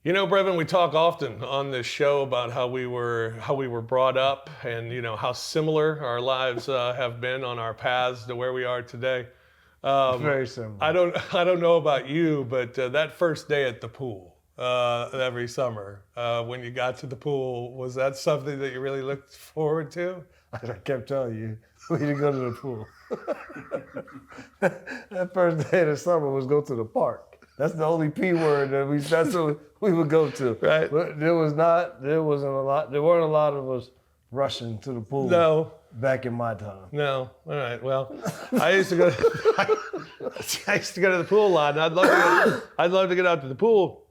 You know, Brevin, we talk often on this show about how we were brought up, and how similar our lives have been on our paths to where we are today. Very similar. I don't know about you, but that first day at the pool every summer, when you got to the pool, was that something that you really looked forward to? I kept telling you, we didn't go to the pool. That first day of the summer was go to the park. That's the only P word that's what we would go to. Right. But there weren't a lot of us rushing to the pool. No. Back in my time. No. All right. Well, I used to go to the pool a lot, and I'd love to get out to the pool.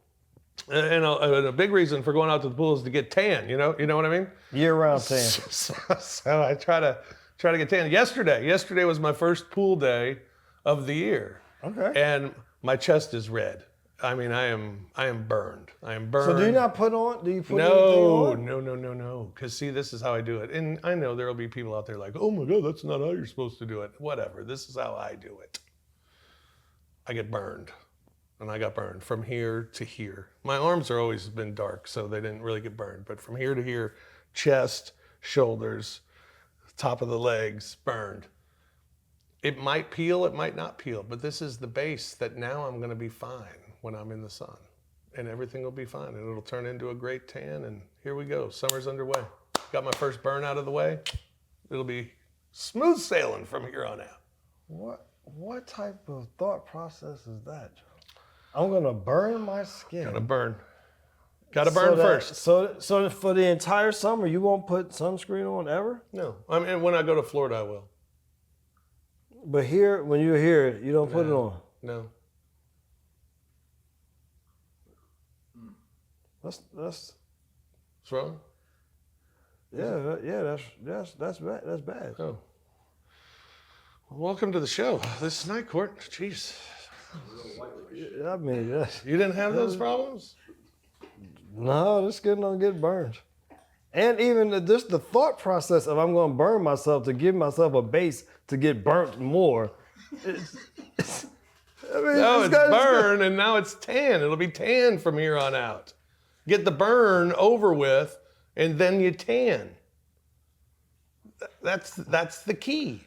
And a big reason for going out to the pool is to get tan. You know what I mean? Year-round tan. So I try to get tan. Yesterday was my first pool day of the year. Okay. And my chest is red. I mean, I am burned. I am burned. So do you not put on? Do you put anything on? No. Because see, this is how I do it. And I know there will be people out there like, oh my God, that's not how you're supposed to do it. Whatever. This is how I do it. I get burned. And I got burned from here to here. My arms are always been dark, so they didn't really get burned. But from here to here, chest, shoulders, top of the legs, burned. It might peel, it might not peel, but this is the base that now I'm going to be fine when I'm in the sun. And everything will be fine, and it'll turn into a great tan, and here we go. Summer's underway. Got my first burn out of the way. It'll be smooth sailing from here on out. What type of thought process is that, Joe? I'm going to burn my skin. Got to burn first. So for the entire summer, you won't put sunscreen on ever? No. I mean, when I go to Florida, I will. But here, when you're here, you don't put it on. No. That's What's wrong? yeah. That's bad. That's bad. Oh. Well, welcome to the show. This is Night Court. Jeez. I mean, you didn't have those problems? No, this skin don't get burned. And even just the thought process of I'm going to burn myself to give myself a base to get burnt more. It's burn, and now it's tan. It'll be tan from here on out. Get the burn over with, and then you tan. That's the key.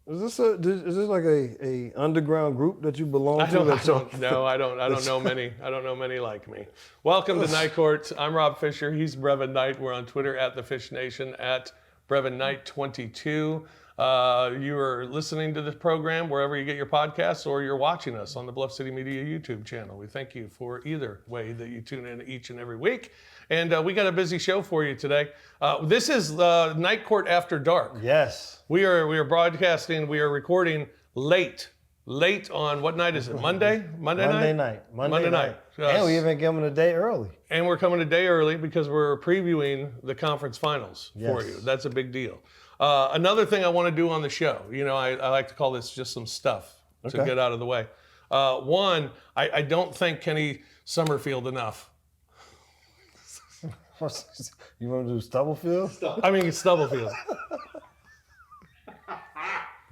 Is this like a underground group that you belong to? I don't know many. I don't know many like me. Welcome to Night Court. I'm Rob Fisher. He's Brevin Knight. We're on Twitter at The Fish Nation, at Brevin Knight 22. You are listening to this program wherever you get your podcasts, or you're watching us on the Bluff City Media YouTube channel. We thank you for either way that you tune in each and every week. And we got a busy show for you today. This is Night Court After Dark. Yes. We are broadcasting. We are recording late on what night is it? Monday night. Monday night. And we even give them a day early. And we're coming a day early because we're previewing the conference finals for you. That's a big deal. Another thing I want to do on the show, I like to call this just some stuff to get out of the way. One, I don't thank Kenny Summerfield enough. You want to do Stubblefield? I mean, Stubblefield.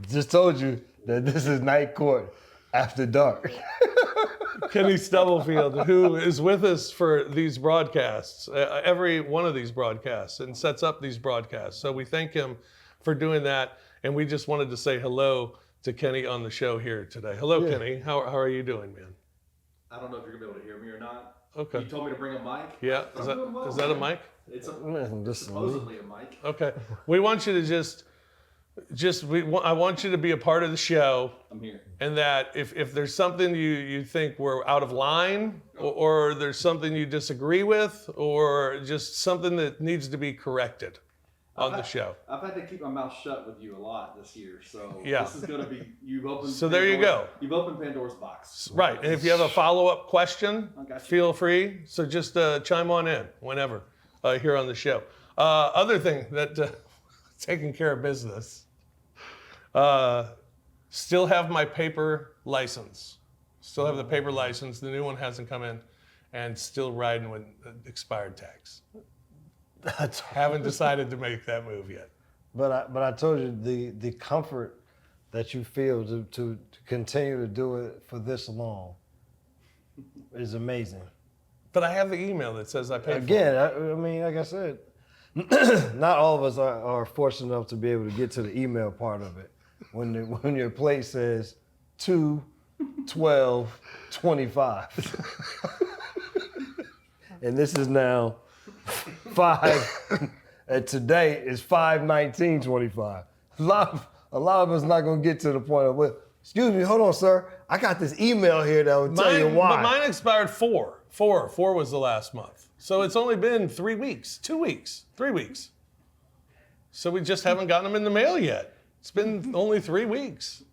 Just told you that this is Night Court After Dark. Kenny Stubblefield, who is with us for these broadcasts, every one of these broadcasts, and sets up these broadcasts. So we thank him for doing that, and we just wanted to say hello to Kenny on the show here today. Hello, Kenny. How are you doing, man? I don't know if you're going to be able to hear me or not. Okay. You told me to bring a mic. Yeah. Is that a mic? It's supposedly a mic. Okay. We want you to I want you to be a part of the show. I'm here. And that if there's something you think we're out of line, or there's something you disagree with, or just something that needs to be corrected on the show. I've had to keep my mouth shut with you a lot this year, so yeah. This is going to be, you've opened So there you go. You've opened Pandora's box. Right, and if you have a follow-up question, feel free. So just chime on in whenever here on the show. Other thing that, taking care of business, still have my paper license. Still have the paper license. The new one hasn't come in, and still riding with expired tags. Haven't decided to make that move yet. But I told you the comfort that you feel to continue to do it for this long is amazing. But I have the email that says I paid Again, for it. I mean, like I said, not all of us are fortunate enough to be able to get to the email part of it. When your plate says 2/12/25, and this is now 5. And today is 5/19/25. A lot of us not gonna get to the point of, well, excuse me, hold on, sir. I got this email here that will tell you why. But mine expired 4. 4 was the last month. So it's only been 3 weeks, 2 weeks, 3 weeks. So we just haven't gotten them in the mail yet. It's been only 3 weeks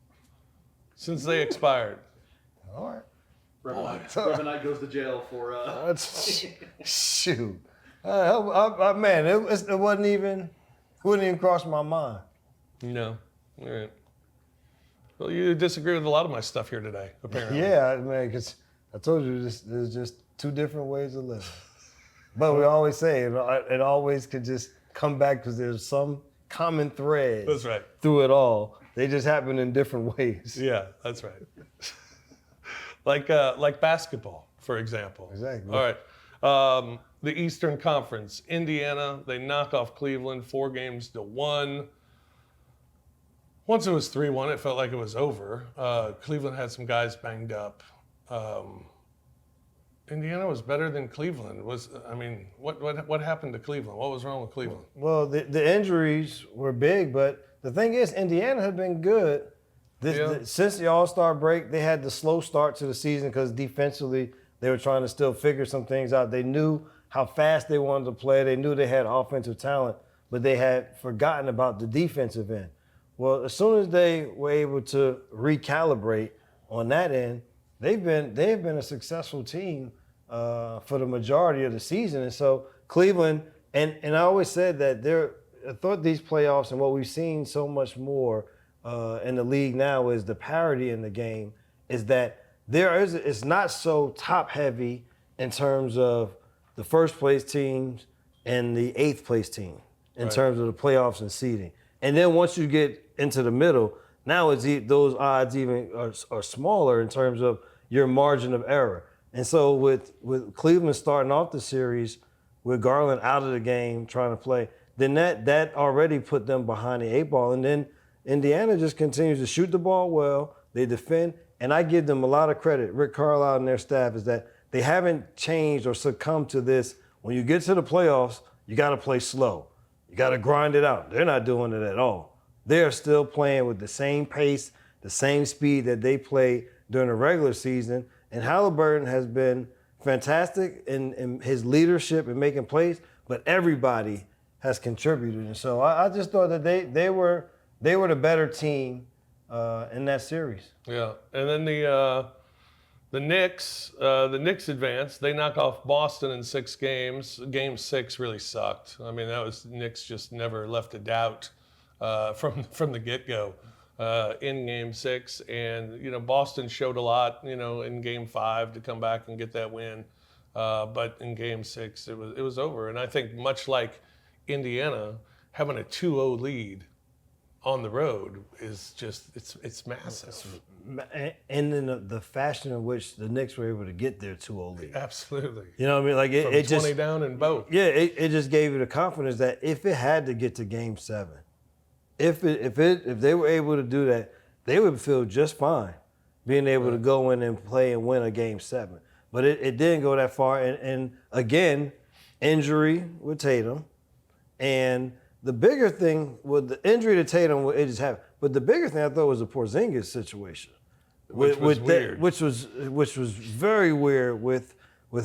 since they expired. All right. Reverend Knight goes to jail for. Shoot. Man, it wouldn't even cross my mind. No. All right. Well, you disagree with a lot of my stuff here today, apparently. Yeah, man, because I told you there's just 2 different ways of living. But we always say it always could just come back because there's some common thread. That's right. Through it all. They just happen in different ways. Yeah, that's right. like basketball, for example. Exactly. All right. The Eastern Conference, Indiana, they knock off Cleveland 4-1. Once it was 3-1, it felt like it was over. Cleveland had some guys banged up. Indiana was better than Cleveland. What happened to Cleveland? What was wrong with Cleveland? Well, the injuries were big, but the thing is, Indiana had been good. Since the All-Star break, they had the slow start to the season because defensively they were trying to still figure some things out. They knew how fast they wanted to play. They knew they had offensive talent, but they had forgotten about the defensive end. Well, as soon as they were able to recalibrate on that end, they've been a successful team for the majority of the season. And so Cleveland, and I always said that I thought these playoffs and what we've seen so much more in the league now is the parity in the game is that it's not so top heavy in terms of the first place teams and the 8th place team in terms of the playoffs and seeding. And then once you get into the middle, now those odds even are smaller in terms of your margin of error. And so with Cleveland starting off the series with Garland out of the game trying to play, then that already put them behind the 8 ball. And then Indiana just continues to shoot the ball well. They defend, and I give them a lot of credit. Rick Carlisle and their staff is that they haven't changed or succumbed to this. When you get to the playoffs, you got to play slow. You got to grind it out. They're not doing it at all. They're still playing with the same pace, the same speed that they played during the regular season. And Halliburton has been fantastic in his leadership and making plays, but everybody has contributed. And so I just thought that they were the better team in that series. Yeah, and then the Knicks advanced. They knock off Boston in 6 games. Game 6 really sucked. I mean, Knicks just never left a doubt from the get-go in Game 6. And Boston showed a lot, in Game 5 to come back and get that win. But in Game 6, it was over. And I think much like Indiana, having a 2-0 lead on the road is just it's massive. And in the fashion in which the Knicks were able to get their 2-0 lead. Absolutely. You know what I mean? Like it 20 just down in both. Yeah, it just gave you the confidence that if it had to get to Game 7, if they were able to do that, they would feel just fine being able to go in and play and win a Game 7. But it didn't go that far. And again, injury with Tatum. And the bigger thing with the injury to Tatum, it just happened. But the bigger thing I thought was the Porzingis situation. Which was weird. Which was very weird with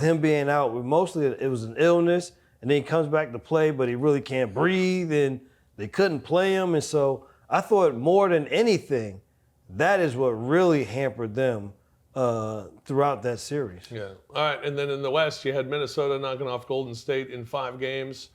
him being out. Mostly it was an illness, and then he comes back to play, but he really can't breathe, and they couldn't play him. And so I thought more than anything, that is what really hampered them throughout that series. Yeah. All right, and then in the West, you had Minnesota knocking off Golden State in 5 games,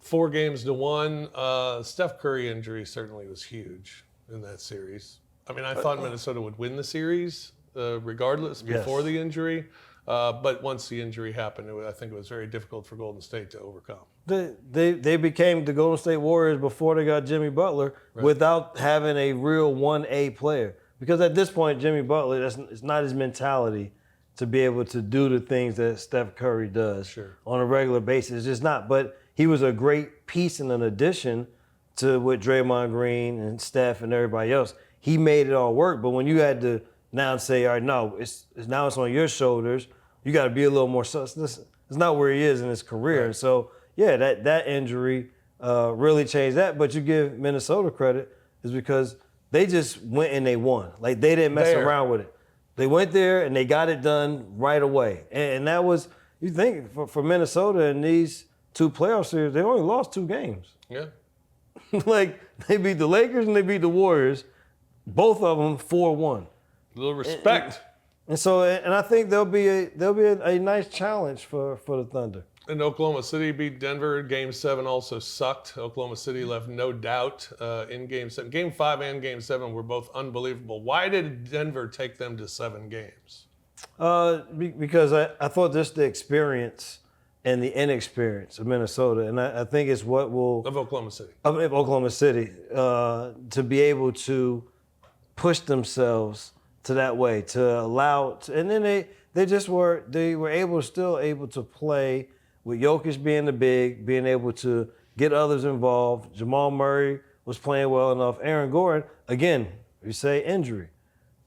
4-1. Steph Curry injury certainly was huge in that series. I mean, I thought Minnesota would win the series regardless before the injury. But once the injury happened, I think it was very difficult for Golden State to overcome. They became the Golden State Warriors before they got Jimmy Butler without having a real 1A player. Because at this point, Jimmy Butler, it's not his mentality to be able to do the things that Steph Curry does on a regular basis. It's just not. But he was a great piece and an addition to what Draymond Green and Steph and everybody else. He made it all work. But when you had to now say, all right, no, it's on your shoulders. You got to be a little more. It's not where he is in his career. And so, yeah, that injury really changed that. But you give Minnesota credit is because they just went and they won. Like, they didn't mess around with it. They went there and they got it done right away. And that was, you think, for Minnesota in these 2 playoff series, they only lost 2 games. Yeah. Like, they beat the Lakers and they beat the Warriors, both of them 4-1. A little respect. And so, and I think there'll be a nice challenge for the Thunder. And Oklahoma City beat Denver. Game 7 also sucked. Oklahoma City left no doubt in Game 7. Game 5 and Game 7 were both unbelievable. Why did Denver take them to 7 games? Because I thought just the experience and the inexperience of Minnesota, and I think it's what will... Of Oklahoma City. To be able to push themselves to that way, to allow... And then they were still able to play with Jokic being the big, being able to get others involved. Jamal Murray was playing well enough. Aaron Gordon, again, you say injury.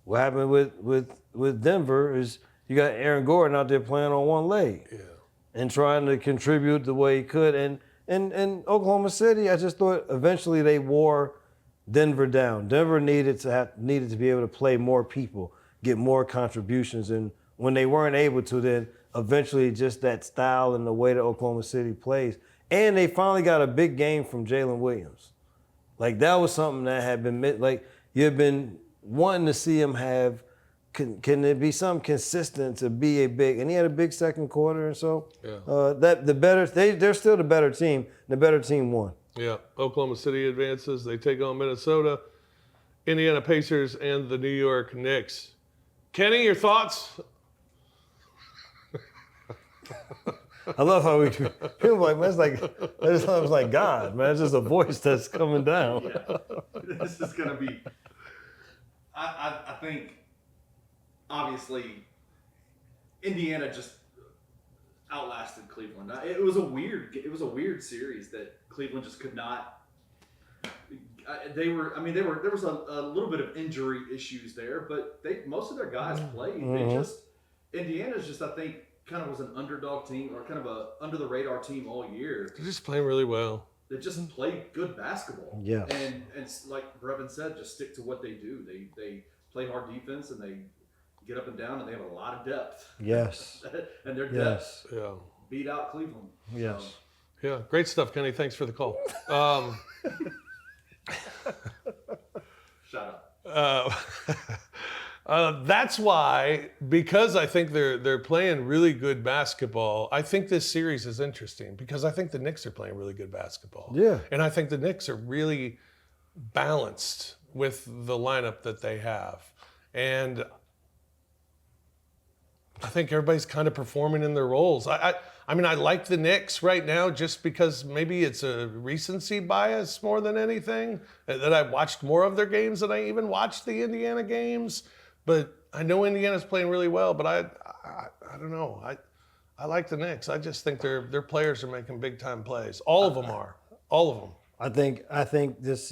What happened with Denver is you got Aaron Gordon out there playing on one leg and trying to contribute the way he could. And Oklahoma City, I just thought eventually they wore Denver down. Denver needed to be able to play more people, get more contributions, and when they weren't able to, then eventually just that style and the way that Oklahoma City plays. And they finally got a big game from Jalen Williams. Like, that was something that had been, like, you've been wanting to see him have, can there be something consistent to be a big, and he had a big second quarter, and so they're still the better team. The better team won. Yeah, Oklahoma City advances. They take on Minnesota, Indiana Pacers, and the New York Knicks. Kenny, your thoughts? I love how people like, man, it's like God, man. It's just a voice that's coming down. Yeah. This is gonna be. I think, obviously, Indiana just outlasted Cleveland. It was a weird series that Cleveland just could not. There was a little bit of injury issues there, but most of their guys played. Indiana's just, I think, kind of was an underdog team or kind of a under the radar team all year. They're just playing really well. They just play good basketball. Yeah. And like Brevin said, just stick to what they do. They play hard defense and they get up and down and they have a lot of depth. Yes. And their depth Yeah. beat out Cleveland. Yes. Yeah, great stuff, Kenny. Thanks for the call. Shut up. That's why, because I think they're playing really good basketball, I think this series is interesting because I think the Knicks are playing really good basketball. Yeah. And I think the Knicks are really balanced with the lineup that they have. And I think everybody's kind of performing in their roles. I mean, I like the Knicks right now just because maybe it's a recency bias more than anything, that I watched more of their games than I even watched the Indiana games. But I know Indiana's playing really well, but I don't know. I like the Knicks. I just think their players are making big time plays. All of them are. All of them. I think it's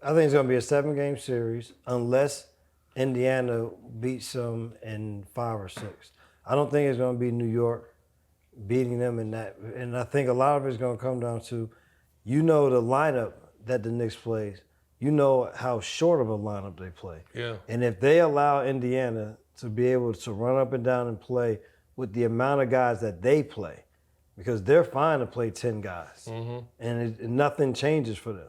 going to be a 7-game series unless Indiana beats them in 5 or 6. I don't think it's going to be New York beating them in that. And I think a lot of it's going to come down to, the lineup that the Knicks plays. You know how short of a lineup they play. Yeah. And if they allow Indiana to be able to run up and down and play with the amount of guys that they play, because they're fine to play 10 guys, and nothing changes for them.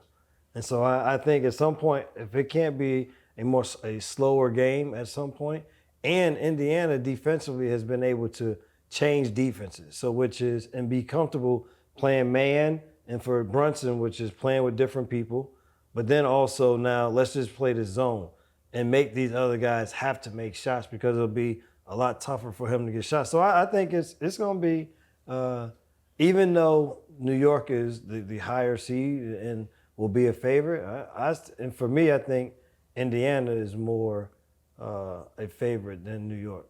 And so I think at some point, if it can't be a slower game at some point, and Indiana defensively has been able to change defenses, and be comfortable playing man, and for Brunson, which is playing with different people, but then also now let's just play the zone and make these other guys have to make shots because it'll be a lot tougher for him to get shots. So I think it's going to be, even though New York is the higher seed and will be a favorite, and for me, I think Indiana is more a favorite than New York.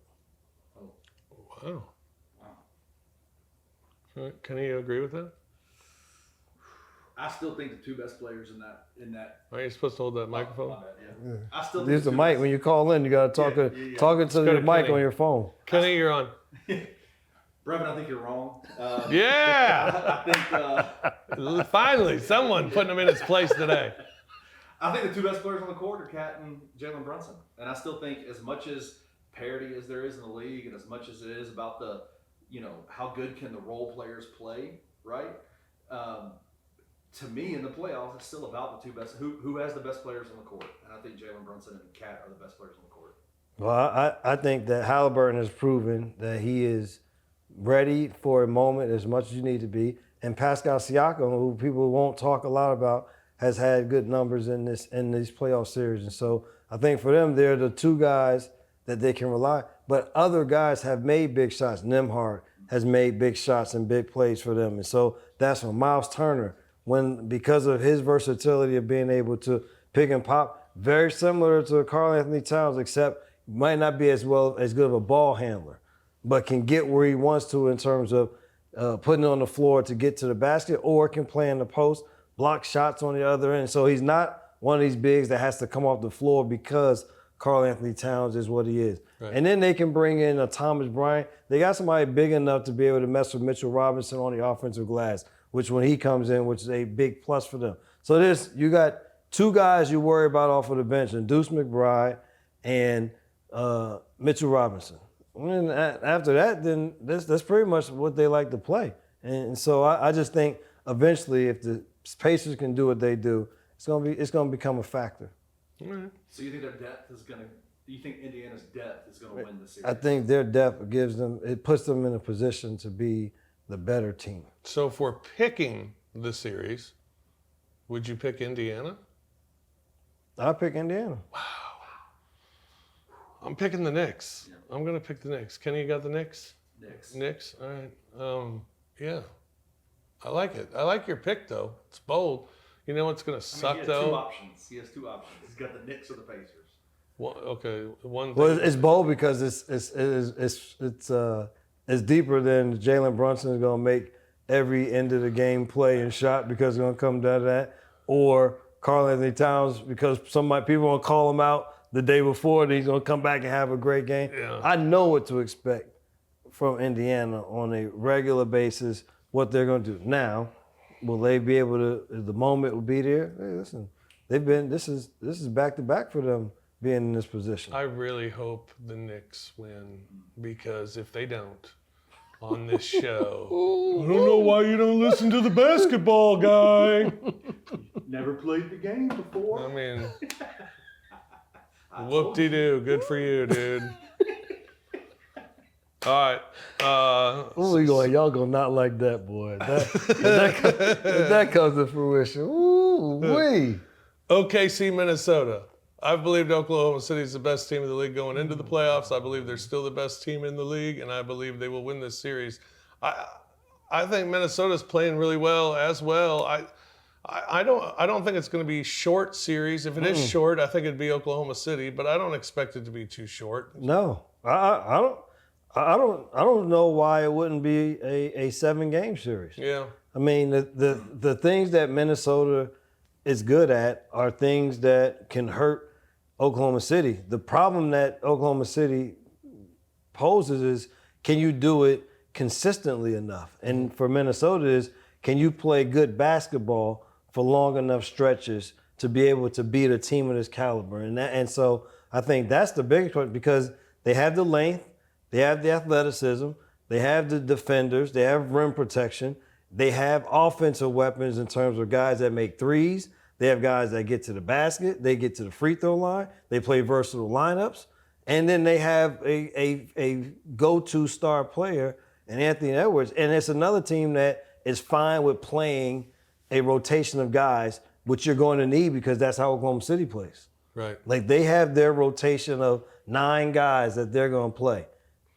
Wow. Can you agree with that? I still think the two best players in that. Are you supposed to hold that microphone? My bad, yeah. I still think There's the the two mic. best- When you call in, you got to talk into go the to mic Kenny. on your phone. Kenny, you're on. Brevin, I think you're wrong. Yeah. I think Finally, someone putting him in his place today. I think the two best players on the court are Kat and Jalen Brunson, and I still think as much as parity as there is in the league, and as much as it is about the, how good can the role players play, right? To me, in the playoffs, it's still about the two best. Who has the best players on the court? And I think Jalen Brunson and Kat are the best players on the court. Well, I think that Halliburton has proven that he is ready for a moment as much as you need to be. And Pascal Siakam, who people won't talk a lot about, has had good numbers in these playoff series. And so I think for them, they're the two guys that they can rely. But other guys have made big shots. Nembhard has made big shots and big plays for them. And so that's when Miles Turner, because of his versatility of being able to pick and pop, very similar to Karl Anthony Towns, except might not be as good of a ball handler, but can get where he wants to in terms of putting it on the floor to get to the basket, or can play in the post, block shots on the other end. So he's not one of these bigs that has to come off the floor because Karl Anthony Towns is what he is. Right. And then they can bring in a Thomas Bryant. They got somebody big enough to be able to mess with Mitchell Robinson on the offensive glass, which when he comes in, which is a big plus for them. So you got two guys you worry about off of the bench, and Deuce McBride and Mitchell Robinson. And after that, then that's pretty much what they like to play. And so I just think eventually, if the Pacers can do what they do, it's gonna become a factor. Mm-hmm. So you think their depth is gonna? Do you think Indiana's depth is gonna win the series? I think their depth puts them in a position to be the better team. So if we're picking the series, would you pick Indiana? I'll pick Indiana. Wow. I'm picking the Knicks. Yeah. I'm going to pick the Knicks. Kenny, you got the Knicks? Knicks. All right. Yeah. I like it. I like your pick, though. It's bold. You know what's going to suck, though? He has two options. He's got the Knicks or the Pacers. One thing. Well, it's bold because it's deeper than Jalen Brunson is going to make every end of the game play and shot because it's going to come down to that, or Karl Anthony Towns because people going to call him out the day before and he's going to come back and have a great game. Yeah. I know what to expect from Indiana on a regular basis, what they're going to do. Now, will they be able to, the moment will be there? Hey, listen, this is back-to-back for them being in this position. I really hope the Knicks win, because if they don't, on this show, I don't know why you don't listen to the basketball guy. Never played the game before. I mean, whoop-de-doo. Good for you, dude. All right. Y'all gonna not like that, boy. That comes to fruition. Ooh, wee. OKC, Minnesota. I believed Oklahoma City is the best team in the league going into the playoffs. I believe they're still the best team in the league, and I believe they will win this series. I think Minnesota's playing really well as well. I don't think it's going to be short series. If it is short, I think it'd be Oklahoma City, but I don't expect it to be too short. No, I don't know why it wouldn't be a 7-game series. Yeah. I mean, the things that Minnesota is good at are things that can hurt Oklahoma City. The problem that Oklahoma City poses is, can you do it consistently enough? And for Minnesota is, can you play good basketball for long enough stretches to be able to beat a team of this caliber? And so I think that's the biggest question, because they have the length, they have the athleticism, they have the defenders, they have rim protection, they have offensive weapons in terms of guys that make threes. They have guys that get to the basket, they get to the free throw line, they play versatile lineups, and then they have a go-to star player in Anthony Edwards. And it's another team that is fine with playing a rotation of guys, which you're going to need because that's how Oklahoma City plays. Right. Like, they have their rotation of 9 guys that they're going to play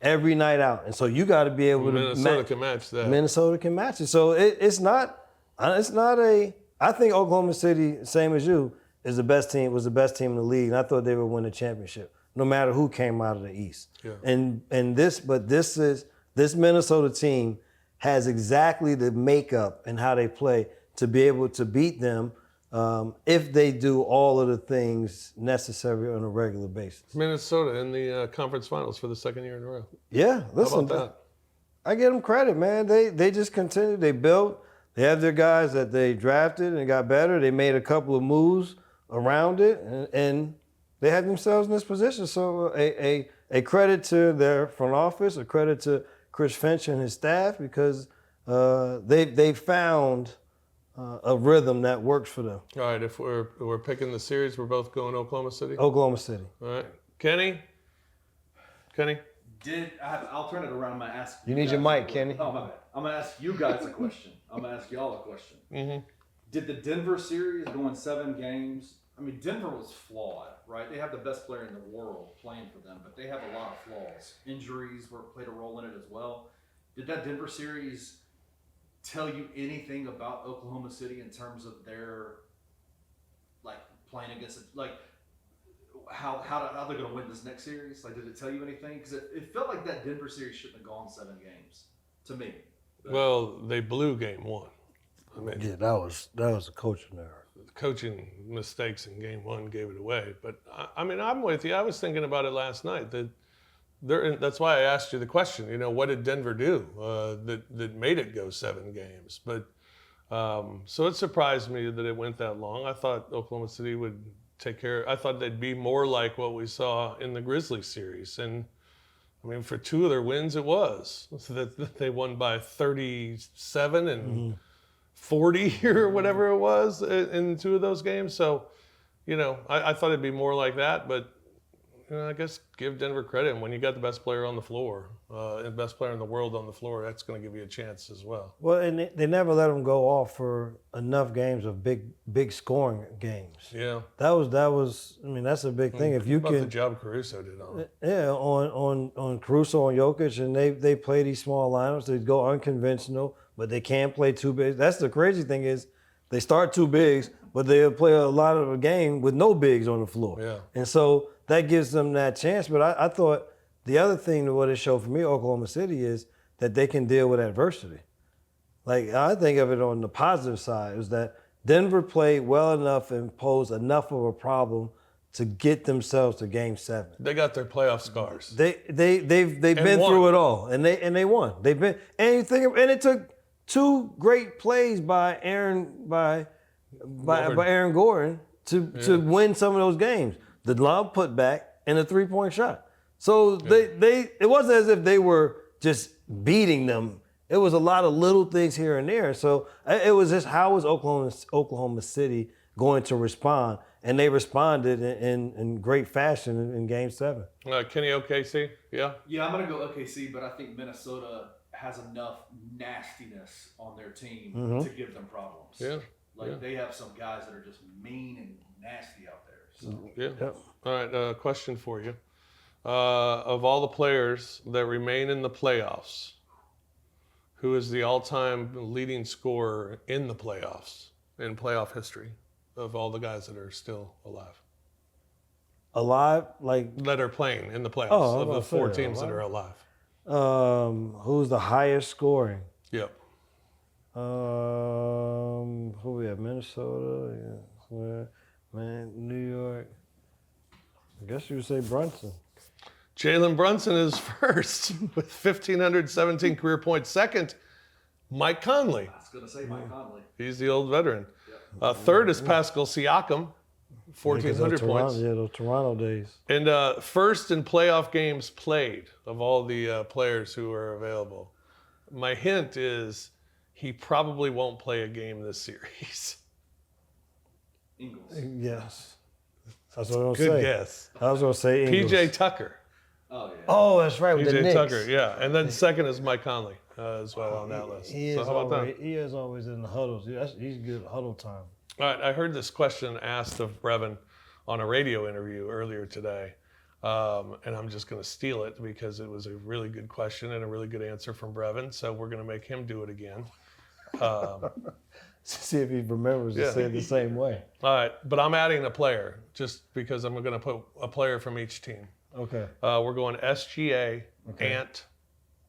every night out. And so you got to be able Minnesota can match that. Minnesota can match it. So it's not a, I think Oklahoma City, same as you, was the best team in the league. And I thought they would win the championship, no matter who came out of the East. Yeah. And this is this Minnesota team has exactly the makeup and how they play to be able to beat them if they do all of the things necessary on a regular basis. Minnesota in the conference finals for the second year in a row. Yeah, listen, How about I give them credit, man. They just continue. They built. They have their guys that they drafted and got better. They made a couple of moves around it, and they had themselves in this position. So a credit to their front office, a credit to Chris Finch and his staff, because they found a rhythm that works for them. All right, if we're picking the series, we're both going Oklahoma City? Oklahoma City. All right. Kenny? I'll turn it around. I'm gonna ask. You need your mic, Kenny. Oh my bad. I'm gonna ask you guys a question. I'm gonna ask y'all a question. Mm-hmm. Did the Denver series going 7 games? I mean, Denver was flawed, right? They have the best player in the world playing for them, but they have a lot of flaws. Injuries played a role in it as well. Did that Denver series tell you anything about Oklahoma City in terms of their playing against it, how they're going to win this next series? Did it tell you anything? Because it felt like that Denver series shouldn't have gone 7 games to me. Well, they blew game 1. I mean, Yeah, that was a coaching error. coaching mistakes in game 1 gave it away. But I mean, I'm with you. I was thinking about it last night. That's why I asked you the question. What did Denver do that made it go 7 games? But so it surprised me that it went that long. I thought Oklahoma City would take care. I thought they'd be more like what we saw in the Grizzlies series. And I mean, for 2 of their wins, it was so that they won by 37 and 40 or whatever it was in 2 of those games. So, I thought it'd be more like that, but I guess give Denver credit. And when you got the best player on the floor, and best player in the world on the floor, that's going to give you a chance as well. Well, and they never let them go off for enough games of big scoring games. Yeah. That was. I mean, that's a big thing. If you About can, the job Caruso did on it. yeah, on Caruso, on Jokic, and they play these small lineups. They go unconventional, but they can't play 2 bigs. That's the crazy thing is they start 2 bigs, but they'll play a lot of a game with no bigs on the floor. Yeah. And so that gives them that chance. But I thought the other thing that what it showed for me, Oklahoma City, is that they can deal with adversity. I think of it on the positive side, is that Denver played well enough and posed enough of a problem to get themselves to Game 7. They got their playoff scars. They've been won. through it all, and they won. They've been and it took 2 great plays by Aaron Gordon to win some of those games. The lob put back and the 3-point shot. So it wasn't as if they were just beating them. It was a lot of little things here and there. So it was just how was Oklahoma City going to respond? And they responded in great fashion in Game 7. Kenny OKC, yeah? Yeah, I'm going to go OKC, but I think Minnesota has enough nastiness on their team to give them problems. Yeah. They have some guys that are just mean and nasty out there. So. Yeah. Yep. All right, question for you. Of all the players that remain in the playoffs, who is the all-time leading scorer in the playoffs, in playoff history, of all the guys that are still alive? Alive? That are playing in the playoffs, Oh, of the 4 teams alive. that are alive. Who's the highest scoring? Yep. Who we have? Minnesota, yeah. Man, New York. I guess you would say Brunson. Jalen Brunson is first with 1,517 career points. Second, Mike Conley. I was going to say Mike Conley. He's the old veteran. Third is Pascal Siakam, 1,400 points. Yeah, those Toronto days. And first in playoff games played of all the players who are available. My hint is he probably won't play a game this series. Ingles. Yes. That's what I was Good going to say. guess. I was going to say Ingles. PJ Tucker. Oh, yeah. Oh, that's right, with the PJ Knicks. Tucker, yeah. And then second is Mike Conley as well on that list. He So is, how about that? he is always in the huddles. He's good at huddle time. All right, I heard this question asked of Brevin on a radio interview earlier today, and I'm just going to steal it because it was a really good question and a really good answer from Brevin, so we're going to make him do it again. See if he remembers to say it the same way. All right, but I'm adding a player just because I'm going to put a player from each team. Okay. We're going SGA, Ant,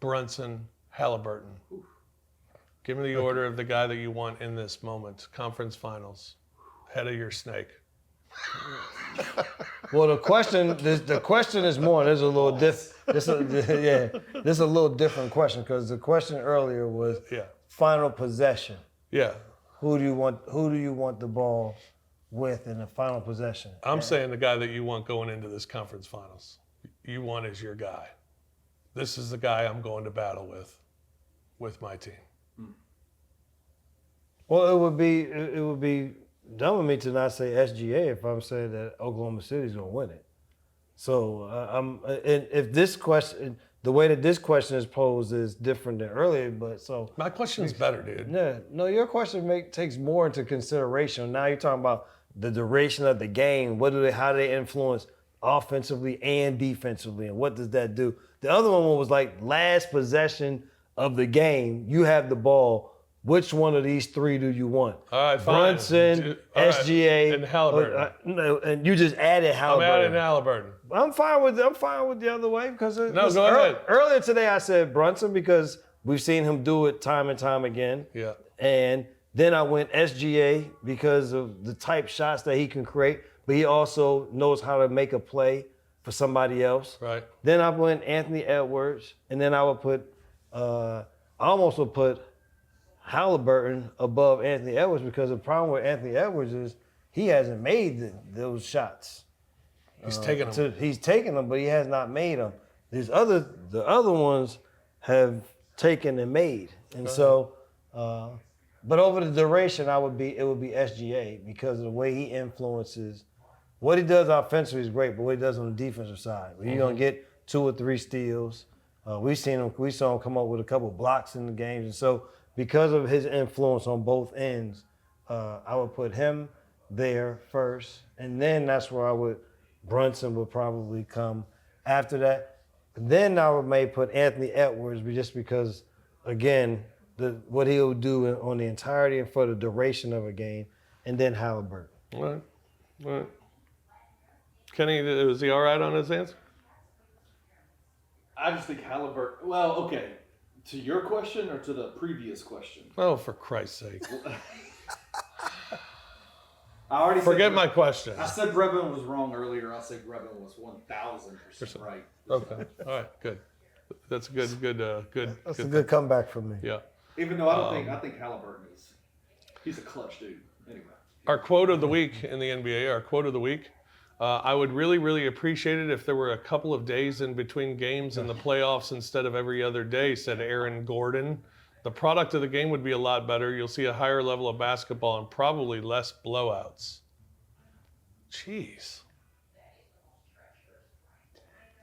Brunson, Halliburton. Give me the order of the guy that you want in this moment. Conference finals. Head of your snake. Well, the question is more. There's a little this is a little different question because the question earlier was final possession. Yeah. Who do you want the ball with in the final possession? I'm saying the guy that you want going into this conference finals. You want is your guy. This is the guy I'm going to battle with my team. Well, it would be dumb of me to not say SGA if I'm saying that Oklahoma City's gonna win it. So and if this question, the way that this question is posed is different than earlier, but so my question's better, dude. No, your question takes more into consideration. Now you're talking about the duration of the game. How do they influence offensively and defensively, and what does that do? The other one was like last possession of the game. You have the ball. Which one of these three do you want? All right, fine. Brunson, SGA, and Halliburton. No, and you just added Halliburton. I'm adding Halliburton. I'm fine with the other way because go ahead. Earlier today I said Brunson because we've seen him do it time and time again. Yeah. And then I went SGA because of the type shots that he can create, but he also knows how to make a play for somebody else. Right. Then I went Anthony Edwards, and then I would put I almost would put Halliburton above Anthony Edwards because the problem with Anthony Edwards is he hasn't made those shots. He's taking them. He's taken them, but he has not made them. The other ones have taken and made, and so. But over the duration, it would be SGA because of the way he influences. What he does offensively is great, but what he does on the defensive side, you're gonna get 2 or 3 steals. We saw him come up with a couple blocks in the games, and so. Because of his influence on both ends, I would put him there first, and then that's where Brunson would probably come after that. Then I may put Anthony Edwards, just because, again, what he'll do on the entirety and for the duration of a game, and then Halliburton. All right. Kenny, was he all right on his answer? I just think Halliburton. Well, okay. To your question or to the previous question? Oh, for Christ's sake. I already forget my question. I said Brevin was wrong earlier. I said Brevin was 1,000% right. Okay. All right. Good. That's a good. That's a good comeback from me. Yeah. Even though I think Halliburton he's a clutch dude. Anyway. Our quote of the week in the NBA. Our quote of the week. I would really, really appreciate it if there were a couple of days in between games in the playoffs instead of every other day, said Aaron Gordon. The product of the game would be a lot better. You'll see a higher level of basketball and probably less blowouts. Jeez.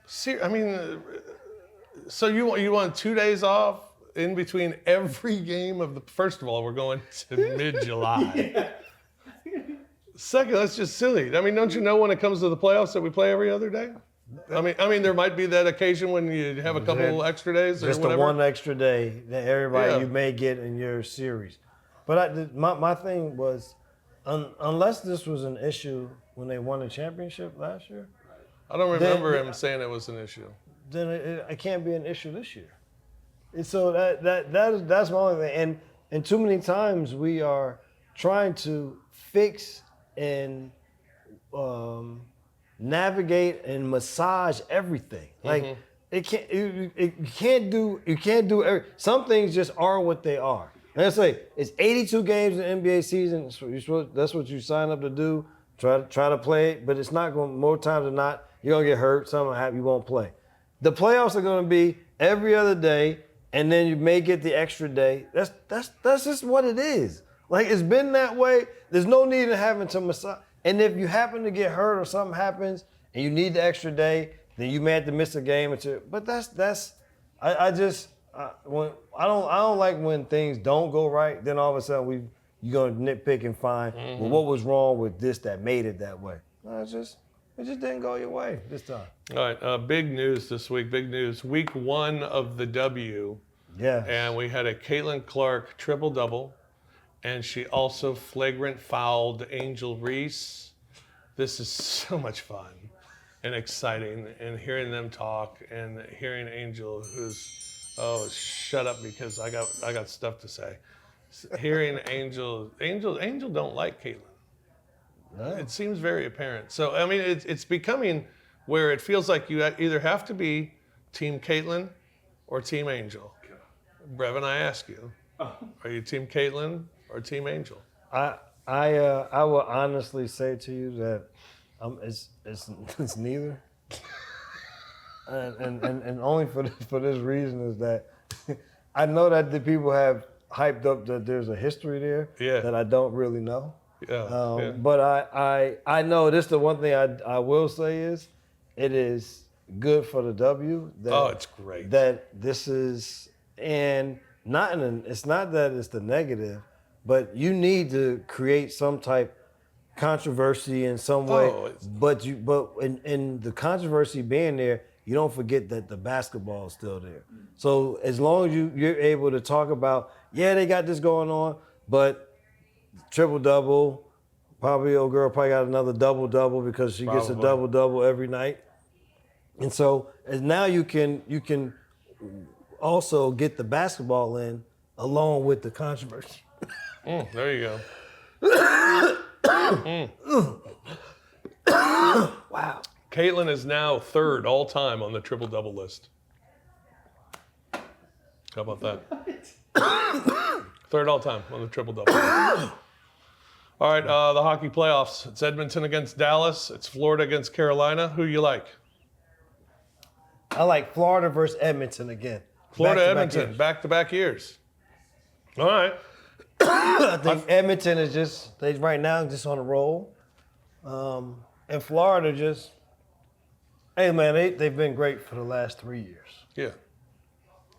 So you want 2 days off in between every game of the. First of all, we're going to mid-July. Yeah. Second, that's just silly. I mean, don't you know when it comes to the playoffs that we play every other day? I mean, there might be that occasion when you have a couple extra days or just whatever. Just the one extra day that everybody you may get in your series. But my thing was, unless this was an issue when they won the championship last year. I don't remember him saying it was an issue. Then it can't be an issue this year. And so that's my only thing. And too many times we are trying to fix and navigate and massage everything. Like you can't do some things just are what they are. And I say it's 82 games in the NBA season. That's what you sign up to do. Try to play it, but it's not going. More times than not, you're gonna get hurt. Something will happen. You won't play. The playoffs are gonna be every other day, and then you may get the extra day. That's just what it is. Like, it's been that way. There's no need in having to massage. And if you happen to get hurt or something happens and you need the extra day, then you may have to miss a game or two. But I don't like when things don't go right. Then all of a sudden you're gonna nitpick and find well, what was wrong with this that made it that way. No, it just didn't go your way this time. All right, big news this week. Big news. Week 1 of the W. Yeah. And we had a Caitlin Clark triple-double. And she also flagrant fouled Angel Reese. This is so much fun and exciting, and hearing them talk and hearing Angel, who's Oh, shut up because I got stuff to say. Hearing Angel don't like Caitlin. No. It seems very apparent. So I mean, it's becoming where it feels like you either have to be Team Caitlin or Team Angel. Brevin, I ask you, are you Team Caitlin or Team Angel? I will honestly say to you that it's neither. And only for this reason is that I know that the people have hyped up that there's a history there that I don't really know. Yeah, But I know this. The one thing I will say is it is good for the W. That, it's great. That this is it's not that it's the negative, but you need to create some type controversy in some way. But in the controversy being there, you don't forget that the basketball is still there. So as long as you're able to talk about, they got this going on, but triple-double, probably old girl probably got another double-double because she gets a double-double every night. And so as now you can also get the basketball in along with the controversy. There you go. Wow. Caitlin is now third all time on the triple-double list. How about that? Third all time on the triple-double list. All right, the hockey playoffs. It's Edmonton against Dallas. It's Florida against Carolina. Who you like? I like Florida versus Edmonton again. Florida, Edmonton, back-to-back years. All right. I think Edmonton is right now just on a roll. And Florida hey man, they've been great for the last 3 years. Yeah.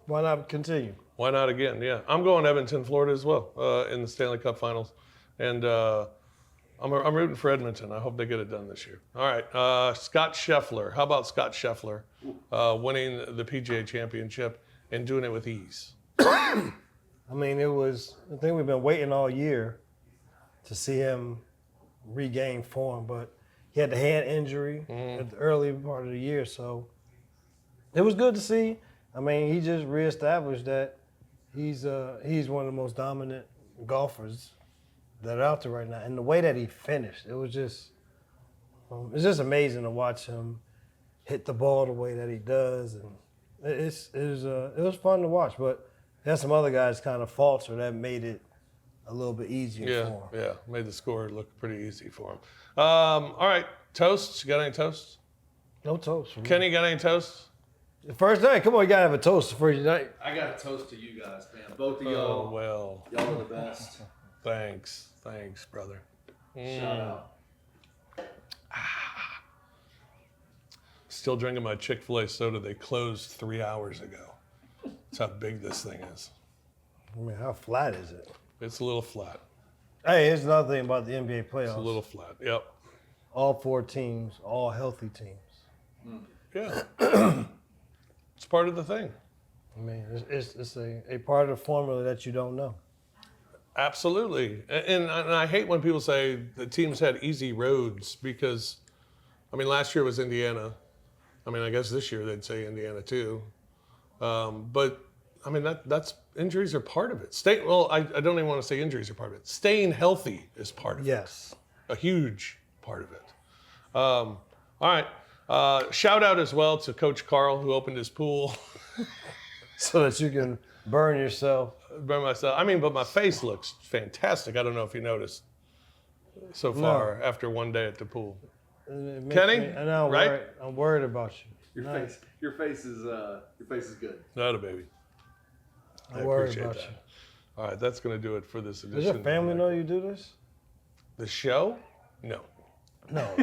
Why not continue? Why not again? Yeah. I'm going Edmonton, Florida as well in the Stanley Cup Finals. And I'm rooting for Edmonton. I hope they get it done this year. All right. Scott Scheffler. How about Scott Scheffler winning the PGA Championship and doing it with ease? I mean, I think we've been waiting all year to see him regain form, but he had the hand injury at the early part of the year, so it was good to see. I mean, he just reestablished that he's one of the most dominant golfers that are out there right now. And the way that he finished, it was just amazing to watch him hit the ball the way that he does, and it was fun to watch. But there's some other guys kind of falter that made it a little bit easier for him. Yeah, made the score look pretty easy for him. All right, toasts. You got any toasts? No toast for me. Kenny, got any toasts? The first night, come on, you gotta have a toast the first night. I got a toast to you guys, man. Both of y'all. Oh, well. Y'all are the best. Thanks, brother. Shout out. Still drinking my Chick-fil-A soda. They closed 3 hours ago. That's how big this thing is. I mean, how flat is it? It's a little flat. Hey, here's another thing about the NBA playoffs. It's a little flat. Yep. All 4 teams, all healthy teams. Yeah. It's part of the thing. I mean, it's a part of the formula that you don't know. Absolutely. And I hate when people say the teams had easy roads because, I mean, last year was Indiana. I mean, I guess this year they'd say Indiana too. But, I mean, that's injuries are part of it. I don't even want to say injuries are part of it. Staying healthy is part of it. Yes. A huge part of it. All right. Shout out as well to Coach Carl who opened his pool. So that you can burn yourself. Burn myself. I mean, but my face looks fantastic. I don't know if you noticed so far after one day at the pool. Kenny, I know, right? I'm worried about you. Your face is good. Not a baby. I'm worried about you. All right, that's going to do it for this edition. Does your family know you do this? The show? No. No.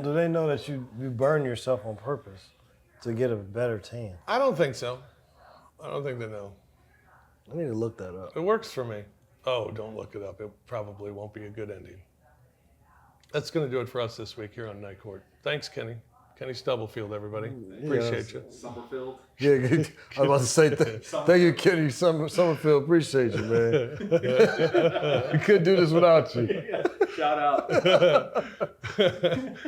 Do they know that you burn yourself on purpose to get a better tan? I don't think so. I don't think they know. I need to look that up. It works for me. Oh, don't look it up. It probably won't be a good ending. That's going to do it for us this week here on Night Court. Thanks, Kenny. Kenny Stubblefield, everybody. Appreciate you. Summerfield. Yeah, I was about to say thank you, Kenny Summerfield. Appreciate you, man. We couldn't do this without you. Shout out.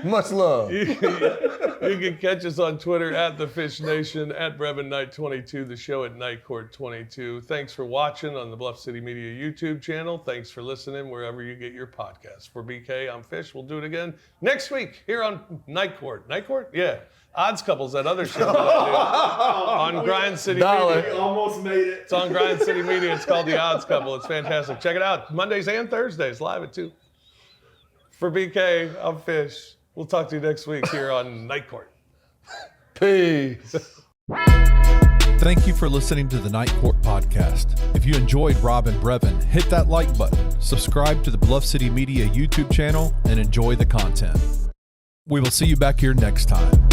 Much love. You can catch us on Twitter at The Fish Nation, at Brevin Knight 22, the show at Night Court 22. Thanks for watching on the Bluff City Media YouTube channel. Thanks for listening wherever you get your podcasts. For BK, I'm Fish. We'll do it again next week here on Night Court. Night Court? Yeah. Odds Couples, that other show that I do on Grind City Media. We almost made it. It's on Grind City Media. It's called The Odds Couple. It's fantastic. Check it out. Mondays and Thursdays, live at 2. For BK, I'm Fish. We'll talk to you next week here on Night Court. Peace. Thank you for listening to the Night Court podcast. If you enjoyed Rob and Brevin, hit that like button, subscribe to the Bluff City Media YouTube channel, and enjoy the content. We will see you back here next time.